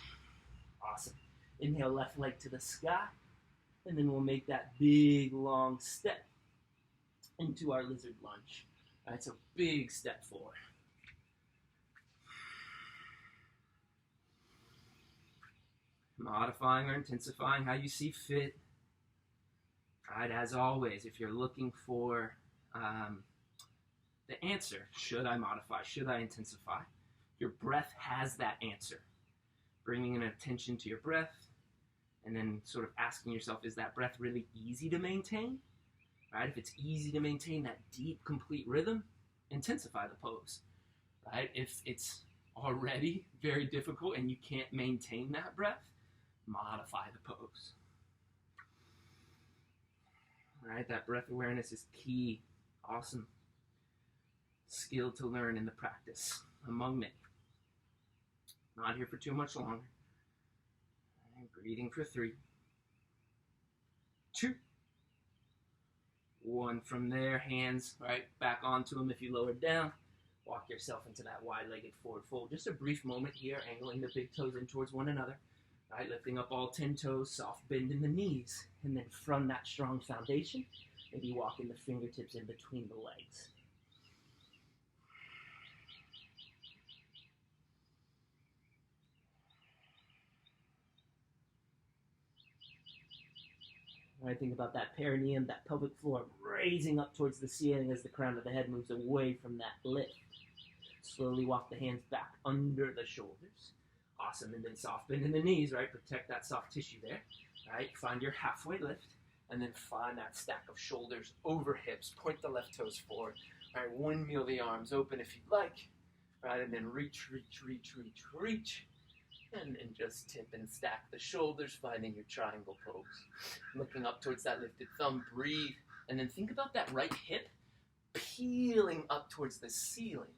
Awesome. Inhale, left leg to the sky, and then we'll make that big, long step into our lizard lunge. All right, so big step forward. Modifying or intensifying how you see fit. All right, as always, if you're looking for the answer, should I modify, should I intensify, your breath has that answer. Bringing an attention to your breath, and then sort of asking yourself, is that breath really easy to maintain? Right? If it's easy to maintain that deep, complete rhythm, intensify the pose. Right? If it's already very difficult and you can't maintain that breath, modify the pose. Right? That breath awareness is key. Awesome skill to learn in the practice among many. Not here for too much longer. And breathing for 3, 2, 1. From there, hands right back onto them if you lowered down. Walk yourself into that wide-legged forward fold. Just a brief moment here, angling the big toes in towards one another. Right, lifting up all 10 toes, soft bend in the knees. And then from that strong foundation, maybe walking the fingertips in between the legs. Right, think about that perineum, that pelvic floor raising up towards the ceiling as the crown of the head moves away from that lift. Slowly walk the hands back under the shoulders. Awesome, and then soft bend in the knees, right? Protect that soft tissue there, right? Find your halfway lift, and then find that stack of shoulders over hips. Point the left toes forward, right? Windmill the arms open if you'd like, right? And then reach, and just tip and stack the shoulders, finding your triangle pose. Looking up towards that lifted thumb, breathe, and then think about that right hip peeling up towards the ceiling,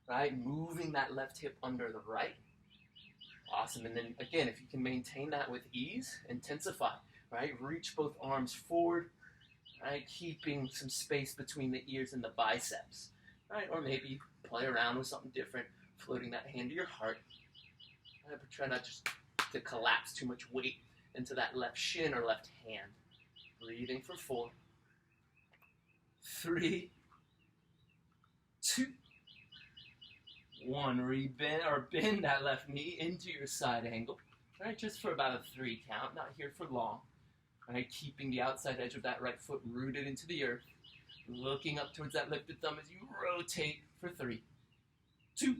right? Moving that left hip under the right. Awesome, and then again, if you can maintain that with ease, intensify, right? Reach both arms forward, right? Keeping some space between the ears and the biceps, right? Or maybe play around with something different, floating that hand to your heart. Right? But try not just to collapse too much weight into that left shin or left hand. Breathing for 4, 3, 2, 1. Rebend or bend that left knee into your side angle. right? Just for about a 3 count, not here for long. Right, keeping the outside edge of that right foot rooted into the earth, looking up towards that lifted thumb as you rotate for 3, 2,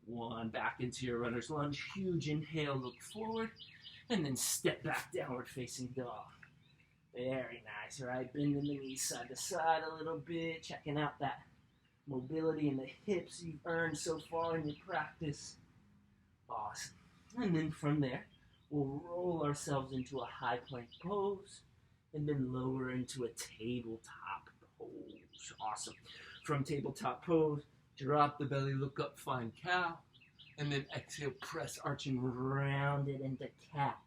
1. Back into your runner's lunge. Huge inhale, look forward, and then step back, downward facing dog. Very nice, right? Bending the knees side to side a little bit, checking out that mobility in the hips you've earned so far in your practice. Awesome. And then from there, we'll roll ourselves into a high plank pose and then lower into a tabletop pose. Awesome. From tabletop pose, drop the belly, look up, find cow, and then exhale, press, arch, and round it into cat.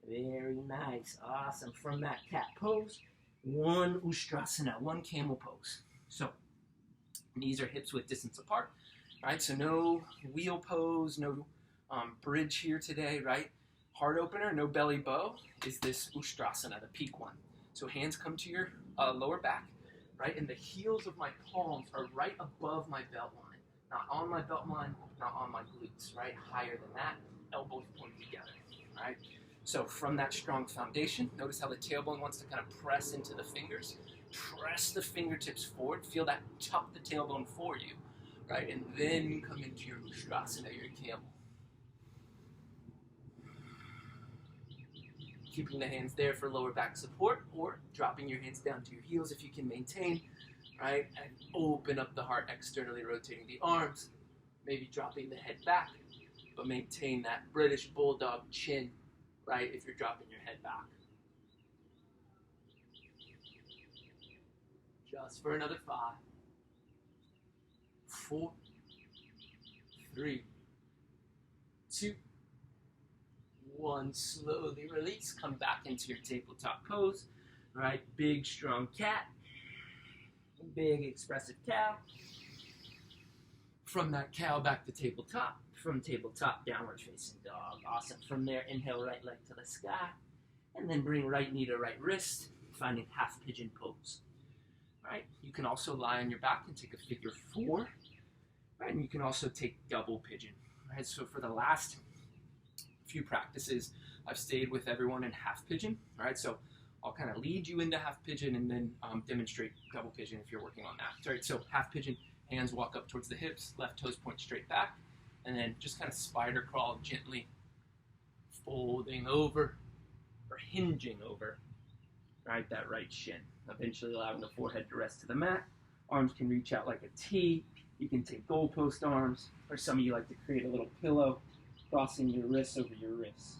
Very nice. Awesome. From that cat pose, 1 Ustrasana, 1 camel pose. So, knees or hips width distance apart. Right, so no wheel pose, no bridge here today, right? Heart opener, no belly bow, is this Ustrasana, the peak one. So hands come to your lower back, right? And the heels of my palms are right above my belt line. Not on my belt line, not on my glutes, right? Higher than that, elbows point together, right? So from that strong foundation, notice how the tailbone wants to kind of press into the fingers. Press the fingertips forward, feel that tuck the tailbone for you, right? And then come into your Ustrasana, your camel. Keeping the hands there for lower back support, or dropping your hands down to your heels if you can maintain, right? And open up the heart, externally rotating the arms, maybe dropping the head back, but maintain that British Bulldog chin, right, if you're dropping your head back. Just for another 5, 4, 3, 2, 1. Slowly release. Come back into your tabletop pose. Right, big strong cat. Big expressive cow. From that cow back to tabletop. From tabletop, downward facing dog. Awesome. From there, inhale right leg to the sky. And then bring right knee to right wrist, finding half pigeon pose. Right, you can also lie on your back and take a figure 4. Right, and you can also take double pigeon. Right, so for the last few practices, I've stayed with everyone in half pigeon. All right, so I'll kind of lead you into half pigeon and then demonstrate double pigeon if you're working on that. All right, so half pigeon, hands walk up towards the hips, left toes point straight back, and then just kind of spider crawl gently, folding over or hinging over, right, that right shin. Eventually allowing the forehead to rest to the mat. Arms can reach out like a T. You can take goalpost arms, or some of you like to create a little pillow, crossing your wrists over your wrists.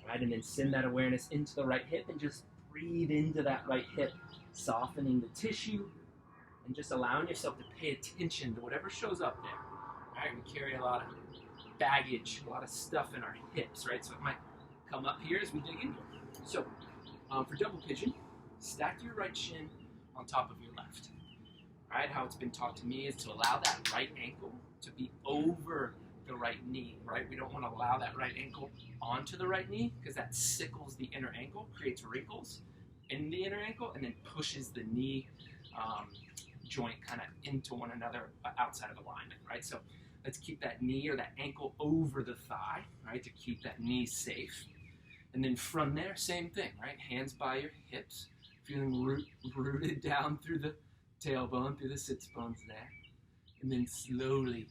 Right, and then send that awareness into the right hip and just breathe into that right hip, softening the tissue and just allowing yourself to pay attention to whatever shows up there. Right, we carry a lot of baggage, a lot of stuff in our hips, right? So it might come up here as we dig into it. So for double pigeon, stack your right shin on top of your left. All right, how it's been taught to me is to allow that right ankle to be over the right knee, right? We don't want to allow that right ankle onto the right knee because that sickles the inner ankle, creates wrinkles in the inner ankle, and then pushes the knee joint kind of into one another outside of alignment, right? So let's keep that knee or that ankle over the thigh, right, to keep that knee safe. And then from there, same thing, right? Hands by your hips, feeling rooted down through the tailbone, through the sits bones there. And then slowly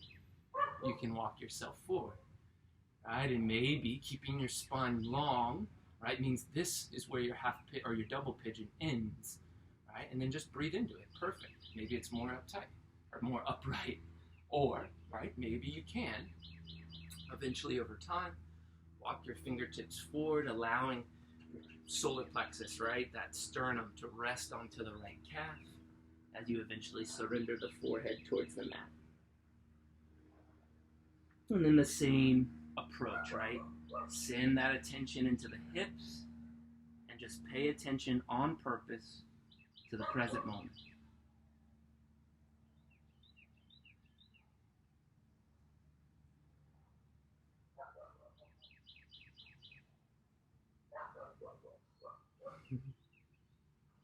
you can walk yourself forward, right? And maybe keeping your spine long, right, means this is where your or your double pigeon ends, right? And then just breathe into it. Perfect. Maybe it's more uptight or more upright, or, right, maybe you can eventually over time walk your fingertips forward, allowing your solar plexus, right, that sternum to rest onto the right calf as you eventually surrender the forehead towards the mat. And then the same approach, right? Send that attention into the hips and just pay attention on purpose to the present moment.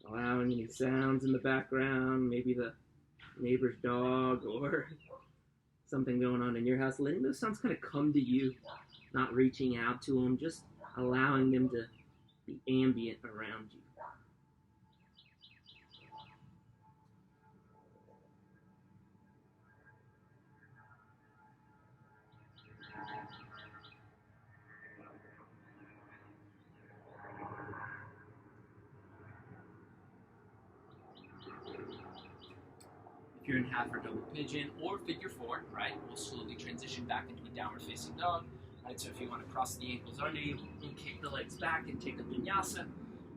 Allowing any sounds in the background, maybe the neighbor's dog or something going on in your house, letting those sounds kind of come to you not reaching out to them, just allowing them to be ambient around you. If you're in half or double pigeon or figure four, right, we'll slowly transition back into a downward facing dog. Right, so if you want to cross the ankles under you and kick the legs back and take a vinyasa,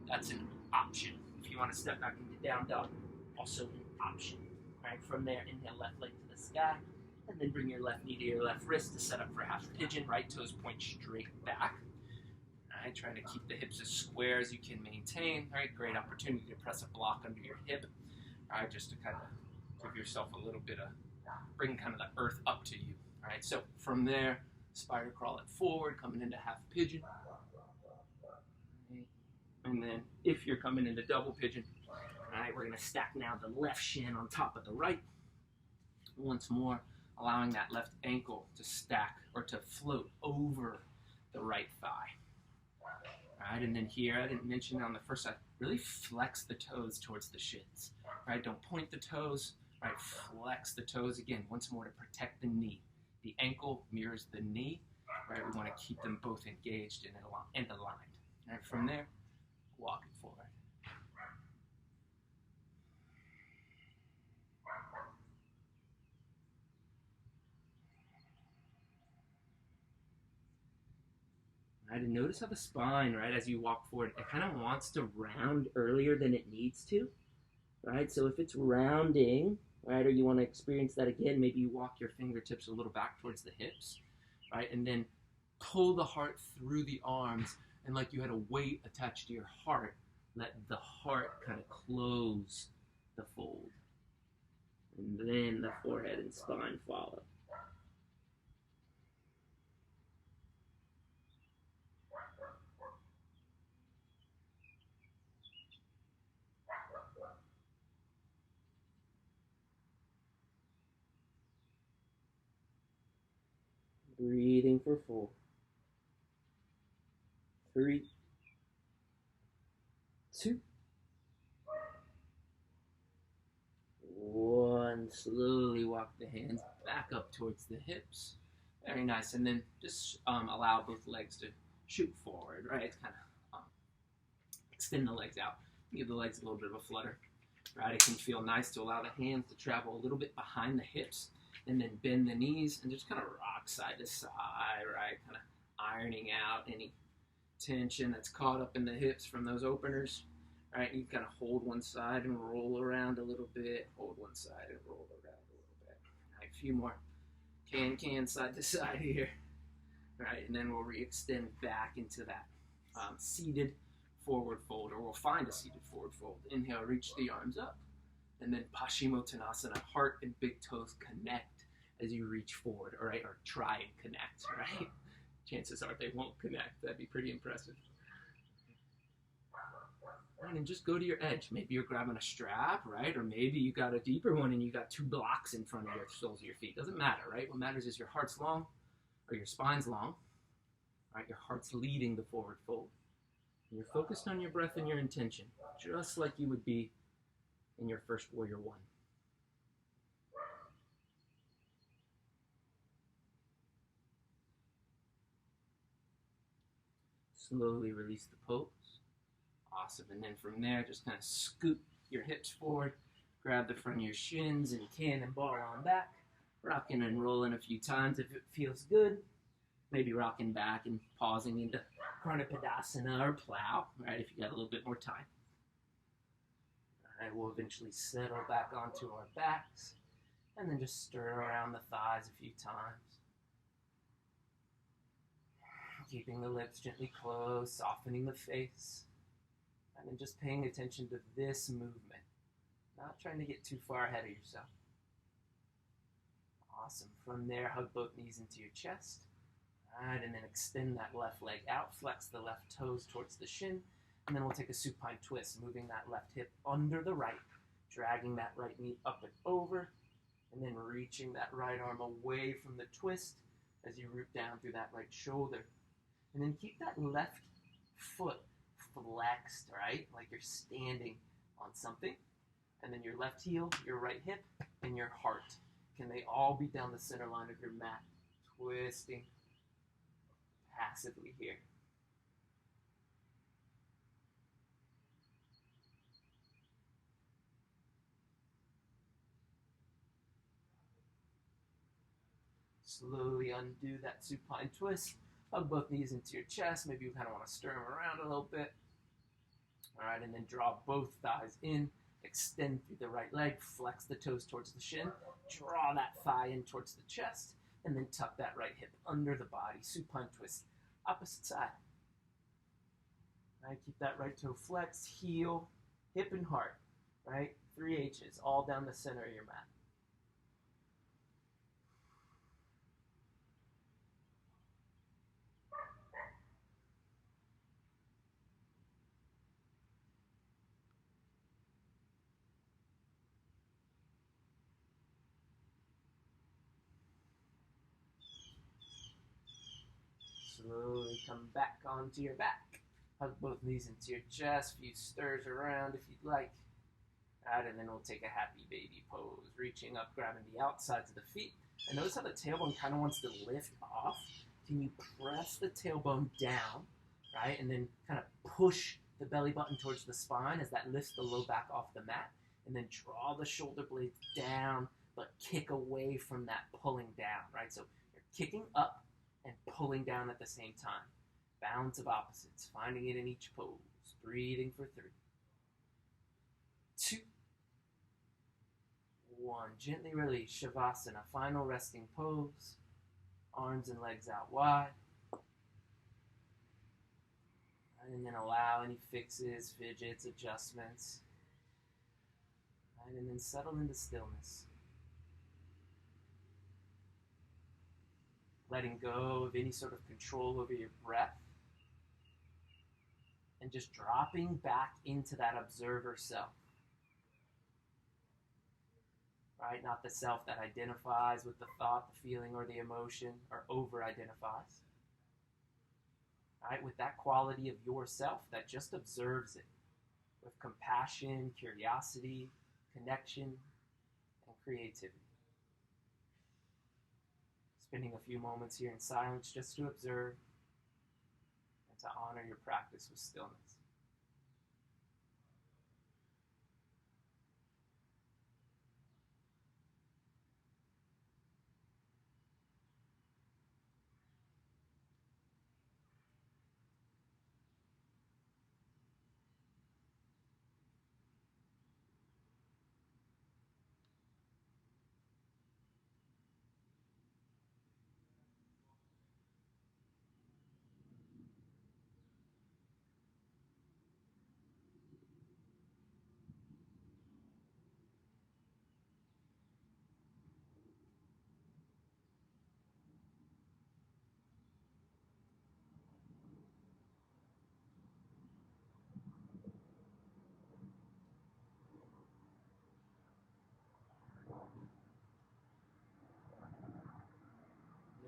that's an option. If you want to step back into down dog, also an option. Right, from there, inhale left leg to the sky, and then bring your left knee to your left wrist to set up for half pigeon. Right toes point straight back. All right, trying to keep the hips as square as you can maintain. All right, great opportunity to press a block under your hip. All right, just to kind of give yourself a little bit of, bring kind of the earth up to you. All right, so from there, spider crawl it forward, coming into half pigeon. And then if you're coming into double pigeon, all right, we're gonna stack now the left shin on top of the right. Once more, allowing that left ankle to stack or to float over the right thigh. All right, and then here, I didn't mention it on the first side, really flex the toes towards the shins. All right, don't point the toes. All right, flex the toes again, once more to protect the knee. The ankle mirrors the knee. Right, we want to keep them both engaged and aligned. All right, from there, walk it forward. Right, and notice how the spine, right, as you walk forward, it kind of wants to round earlier than it needs to. Right, so if it's rounding, right, or you want to experience that again, maybe you walk your fingertips a little back towards the hips, right, and then pull the heart through the arms, and like you had a weight attached to your heart, let the heart kind of close the fold, and then the forehead and spine follow. Breathing for 4, 3, 2, 1. Slowly walk the hands back up towards the hips. Very nice. And then just allow both legs to shoot forward, right? It's kind of extend the legs out. Give the legs a little bit of a flutter, right? It can feel nice to allow the hands to travel a little bit behind the hips, and then bend the knees and just kind of rock side to side, right? Kind of ironing out any tension that's caught up in the hips from those openers, right? You kind of hold one side and roll around a little bit, hold one side and roll around a little bit. All right, a few more can side to side here, right? And then we'll re-extend back into that seated forward fold, or we'll find a seated forward fold. Inhale, reach the arms up, and then Paschimottanasana, heart and big toes connect as you reach forward, all right, or try and connect, right? Chances are they won't connect. That'd be pretty impressive. Right, and just go to your edge. Maybe you're grabbing a strap, right? Or maybe you got a deeper one and you got 2 blocks in front of your soles of your feet. Doesn't matter, right? What matters is your heart's long or your spine's long, right? Your heart's leading the forward fold. And you're focused on your breath and your intention, just like you would be in your first Warrior One. Slowly release the pose. Awesome. And then from there, just kind of scoot your hips forward, grab the front of your shins and cannonball on back. Rocking and rolling a few times if it feels good. Maybe rocking back and pausing into Karnapadasana or plow, right, if you got a little bit more time. All right, we'll eventually settle back onto our backs and then just stir around the thighs a few times. Keeping the lips gently closed, softening the face, and then just paying attention to this movement, not trying to get too far ahead of yourself. Awesome. From there, hug both knees into your chest. All right, and then extend that left leg out, flex the left toes towards the shin, and then we'll take a supine twist, moving that left hip under the right, dragging that right knee up and over, and then reaching that right arm away from the twist, as you root down through that right shoulder. And then keep that left foot flexed, right? Like you're standing on something. And then your left heel, your right hip, and your heart. Can they all be down the center line of your mat? Twisting passively here. Slowly undo that supine twist. Hug both knees into your chest. Maybe you kind of want to stir them around a little bit. All right, and then draw both thighs in. Extend through the right leg. Flex the toes towards the shin. Draw that thigh in towards the chest. And then tuck that right hip under the body. Supine twist. Opposite side. All right, keep that right toe flexed. Heel, hip, and heart. Right? 3 H's all down the center of your mat. Slowly come back onto your back. Hug both knees into your chest. Few stirs around if you'd like. All right, and then we'll take a happy baby pose. Reaching up, grabbing the outsides of the feet. And notice how the tailbone kind of wants to lift off. Can you press the tailbone down, right? And then kind of push the belly button towards the spine as that lifts the low back off the mat. And then draw the shoulder blades down, but kick away from that pulling down, right? So you're kicking up and pulling down at the same time. Balance of opposites, finding it in each pose. Breathing for 3, 2, 1. Gently release. Shavasana, final resting pose. Arms and legs out wide. And then allow any fixes, fidgets, adjustments. And then settle into stillness. Letting go of any sort of control over your breath. And just dropping back into that observer self. Right? Not the self that identifies with the thought, the feeling, or the emotion, or over-identifies. Right? With that quality of yourself that just observes it. With compassion, curiosity, connection, and creativity. Spending a few moments here in silence just to observe and to honor your practice with stillness.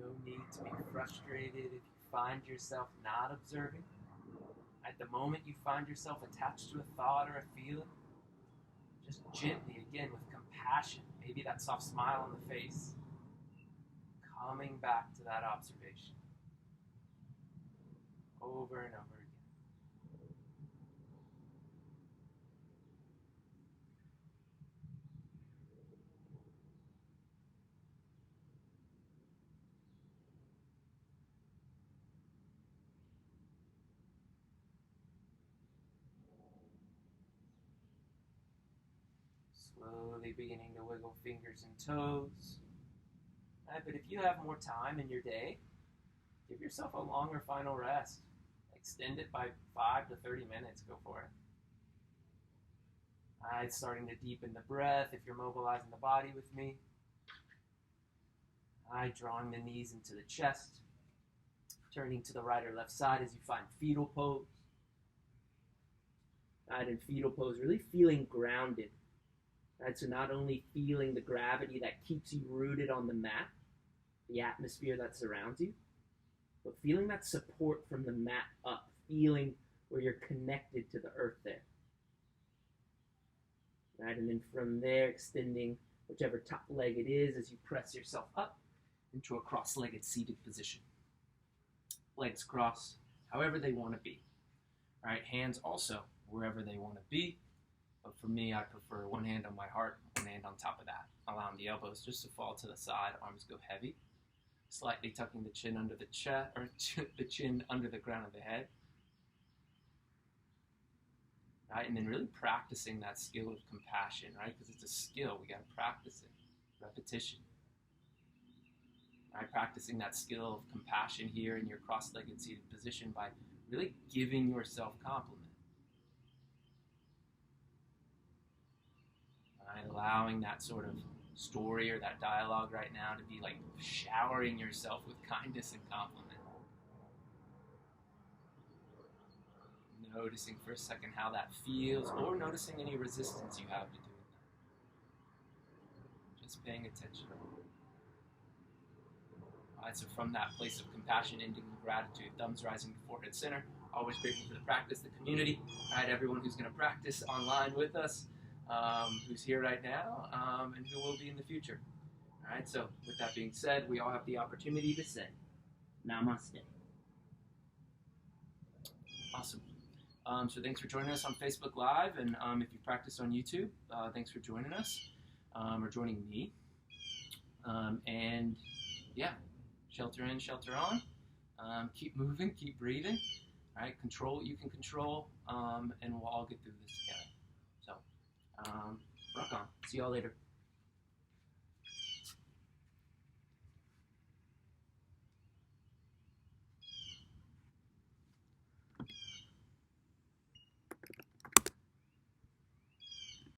No need to be frustrated if you find yourself not observing. At the moment you find yourself attached to a thought or a feeling, just gently, again, with compassion, maybe that soft smile on the face, coming back to that observation over and over again. Slowly beginning to wiggle fingers and toes. But if you have more time in your day, give yourself a longer final rest. Extend it by 5 to 30 minutes. Go for it. Starting to deepen the breath if you're mobilizing the body with me. Drawing the knees into the chest. Turning to the right or left side as you find fetal pose. In fetal pose, really feeling grounded. So not only feeling the gravity that keeps you rooted on the mat, the atmosphere that surrounds you, but feeling that support from the mat up, feeling where you're connected to the earth there. Right, and then from there, extending whichever top leg it is as you press yourself up into a cross-legged seated position. Legs crossed, however they want to be. All right, hands also wherever they want to be. But for me, I prefer one hand on my heart, one hand on top of that, allowing the elbows just to fall to the side, arms go heavy, slightly tucking the chin under the chest, or the chin under the crown of the head. Right, and then really practicing that skill of compassion, right? Because it's a skill, we got to practice it, repetition. Right, practicing that skill of compassion here in your cross-legged seated position by really giving yourself compliment. Right, allowing that sort of story or that dialogue right now to be like showering yourself with kindness and compliment. Noticing for a second how that feels, or noticing any resistance you have to doing that. Just paying attention. Alright, so from that place of compassion, ending in gratitude, thumbs rising to forehead center. Always grateful for the practice, the community. Alright, everyone who's going to practice online with us, who's here right now, and who will be in the future. Alright, so with that being said, we all have the opportunity to say Namaste. Awesome. So thanks for joining us on Facebook Live, and if you practice on YouTube, thanks for joining us, or joining me. And yeah, shelter in, shelter on. Keep moving, keep breathing. All right, control what you can control, and we'll all get through this together. So, rock on. See y'all later.